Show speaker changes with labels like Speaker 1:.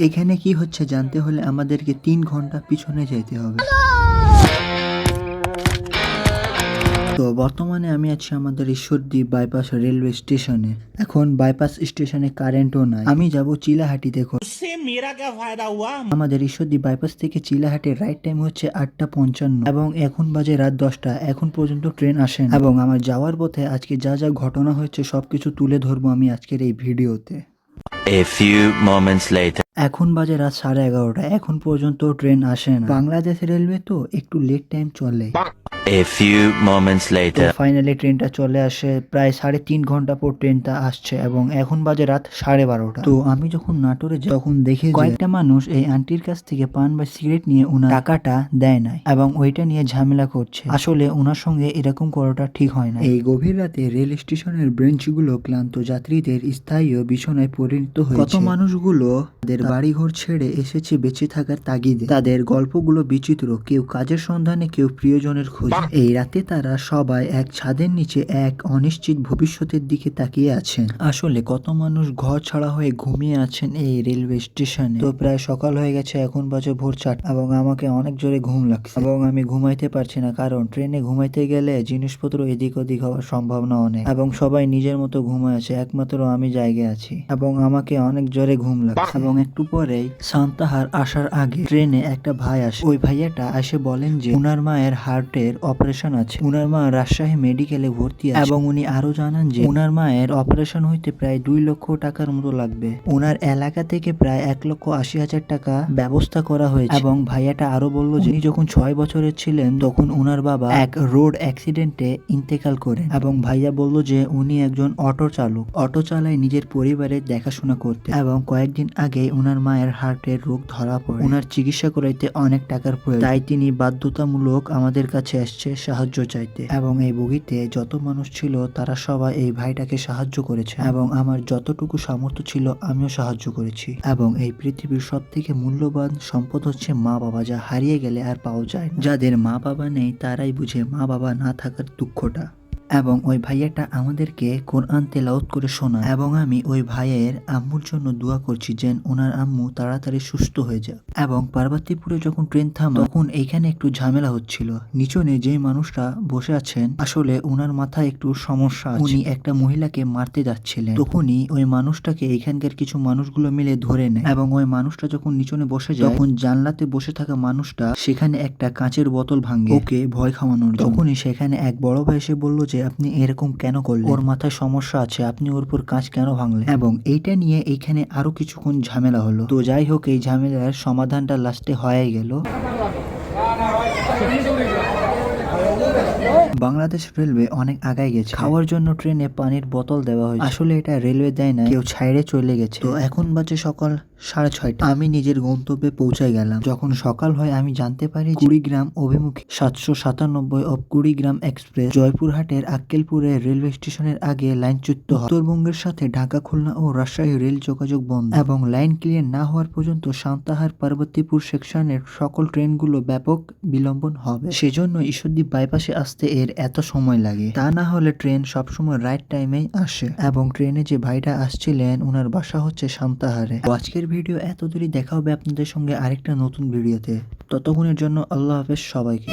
Speaker 1: এখানে কি হচ্ছে জানতে হলে আমাদেরকে 3 ঘন্টা পিছনে যেতে হবে। তো বর্তমানে আমি আছি আমাদের ঈশ্বরদী বাইপাস রেলওয়ে স্টেশনে। এখন বাইপাস স্টেশনে কারেন্টও নাই। আমি যাব চিলাহাটি। দেখো আমাদের ঈশ্বরদী বাইপাস থেকে চিলাহাটির রাইট টাইম হচ্ছে 8:55 এবং এখন বাজে রাত 10টা। এখন পর্যন্ত ট্রেন আসে না এবং আমার যাওয়ার পথে আজকে যা যা ঘটনা হয়েছে সবকিছু তুলে ধরবো আমি আজকের এই ভিডিওতে।
Speaker 2: A few moments later.
Speaker 1: এখন বাজে রাত 11:30। এখন পর্যন্ত ট্রেন আসে না। বাংলাদেশ রেলওয়ে তো একটু লেট টাইম চলে।
Speaker 2: A few moments later.
Speaker 1: Finally ট্রেনটা চলে আসে। প্রায় 3.5 ঘন্টা পর ট্রেনটা আসছে এবং এখন বাজে রাত 12:30। তো আমি যখন নাটোরে যাই তখন দেখি কয়েকটা মানুষ এই আন্টির কাছ থেকে পান বা সিগারেট নিয়ে ওনার টাকাটা দেয় নাই এবং ওইটা নিয়ে ঝামেলা করছে। আসলে ওনার সঙ্গে এরকম করাটা ঠিক হয় না। এই গভীর রাতে রেল স্টেশনের বেঞ্চগুলো ক্লান্ত যাত্রীদের স্থায়ী বিছানায় পরিণত হয়েছে। কত মানুষগুলো তাদের বাড়িঘর ছেড়ে এসেছে বেঁচে থাকার তাগিদে। তাদের গল্পগুলো বিচিত্র, কেউ কাজের সন্ধানে, কেউ প্রিয়জনের খোঁজে। এই রাতে তারা সবাই এক ছাদের নিচে এক অনিশ্চিত ভবিষ্যতের দিকে তাকিয়ে আছেন। আসলে কত মানুষ ঘর ছাড়া হয়ে ঘুমিয়ে আছেন এই রেলওয়ে স্টেশনে। তো প্রায় সকাল হয়ে গেছে, এখন বাজে ভোর 4টা এবং আমাকে অনেক জোরে ঘুম লাগছে এবং আমি ঘুমাইতে পারছি না, কারণ ট্রেনে ঘুমাইতে গেলে জিনিসপত্র এদিক ওদিক হওয়ার সম্ভাবনা অনেক এবং সবাই নিজের মতো ঘুমায় আছে, একমাত্র আমি জায়গায় আছি এবং আমাকে অনেক জোরে ঘুম লাগছে। এবং একটু পরেই সান্তাহার আসার আগে ট্রেনে একটা ভাই আসে। ওই ভাইয়াটা এসে বলেন যে উনার মায়ের হার্টের অপারেশন আছে। উনার মা রাজশাহী মেডিকেলে ভর্তি আছে এবং উনি আরো জানান যে উনার মায়ের অপারেশন হইতে প্রায় 2 লক্ষ টাকার মতো লাগবে। উনার এলাকা থেকে প্রায় 1,80,000 টাকা ব্যবস্থা করা হয়েছে। এবং ভাইয়াটা আরো বলল যে উনি যখন 6 বছরের ছিলেন তখন উনার বাবা এক রোড অ্যাক্সিডেন্টে ইন্তেকাল করেন এবং ভাইয়া বলল যে উনি একজন অটো চালক, অটো চালায় নিজের পরিবারের দেখাশোনা করতে এবং কয়েকদিন আগে উনার মায়ের হার্টের রোগ ধরা পড়ে। উনার চিকিৎসা করাইতে অনেক টাকার প্রয়োজন, তাই তিনি বাধ্যতামূলক আমাদের কাছে আসছে সাহায্য চাইতে। এবং এই বগিতে যত মানুষ ছিল তারা সবাই এই ভাইটাকে সাহায্য করেছে এবং আমার যতটুকু সামর্থ্য ছিল আমিও সাহায্য করেছি। এবং এই পৃথিবীর সব থেকে মূল্যবান সম্পদ হচ্ছে মা বাবা, যা হারিয়ে গেলে আর পাওয়া যায় না। যাদের মা বাবা নেই তারাই বুঝে মা বাবা না থাকার দুঃখটা। এবং ওই ভাইয়াটা আমাদেরকে কোরআন তেলাওয়াত করে শোনায় এবং আমি ওই ভাইয়ের আম্মুর জন্য দোয়া করছি যেন ওনার আম্মু তাড়াতাড়ি সুস্থ হয়ে যায়। এবং পার্বতীপুরে যখন ট্রেন থামে তখন এইখানে একটু ঝামেলা হচ্ছিল। নিচনে যে মানুষটা বসে আছেন আসলে ওনার মাথায় একটু সমস্যা আছে। উনি একটা মহিলাকে মারতে যাচ্ছিলেন, তখনই ওই মানুষটাকে এখানকার কিছু মানুষগুলো মিলে ধরে নেয় এবং ওই মানুষটা যখন নিচনে বসে যায় তখন জানলাতে বসে থাকা মানুষটা সেখানে একটা কাঁচের বোতল ভাঙে ওকে ভয় খাওয়ানোর জন্য। তখনই সেখানে এক বড় ভাই এসে বলল যে আপনি এরকম কেন করলেন, ওর মাথায় সমস্যা আছে, আপনি ওর উপর কাঁচ কেন ভাঙলেন। এবং এইটা নিয়ে এইখানে আরো কিছুক্ষণ ঝামেলা হলো। তো যাই হোক, এই ঝামেলার সমাধানটা লাস্টে হয়ে গেল। বাংলাদেশ রেলওয়ে অনেক আগায় গেছে। খাওয়ার জন্য ট্রেনে পানির বোতল দেওয়া হয়েছে। আসলে এটা রেলওয়ে দেয় না, কেউ ছাইড়ে চলে গেছে। তো এখন বাজে সকাল 6:30। আমি নিজের গন্তব্যে পৌঁছায় গেলাম। যখন সকাল হয় আমি জানতে পারি কুড়িগ্রাম অভিমুখী 797 অফ কুড়িগ্রাম এক্সপ্রেস জয়পুরহাটের আক্কেলপুরে রেলওয়ে স্টেশনের আগে লাইনচ্যুত হয়। উত্তরবঙ্গের সাথে ঢাকা, খুলনা ও রাজশাহী রেল যোগাযোগ বন্ধ এবং লাইন ক্লিয়ার না হওয়ার পর্যন্ত সান্তাহার পার্বতীপুর সেকশনের সকল ট্রেনগুলো ব্যাপক বিলম্বন হবে। সেজন্য ঈশ্বরদী বাইপাসে আসতে এর এত সময় লাগে। তা না হলে ট্রেন সবসময় রাইট টাইমেই আসে। এবং ট্রেনে যে ভাইটা আসছিলেন ওনার বাসা হচ্ছে সান্তাহারে। আজকের ভিডিও এত দূরই। দেখা হবে আপনাদের সঙ্গে আরেকটা নতুন ভিডিওতে। ততক্ষণের জন্য আল্লাহ হাফেজ সবাইকে।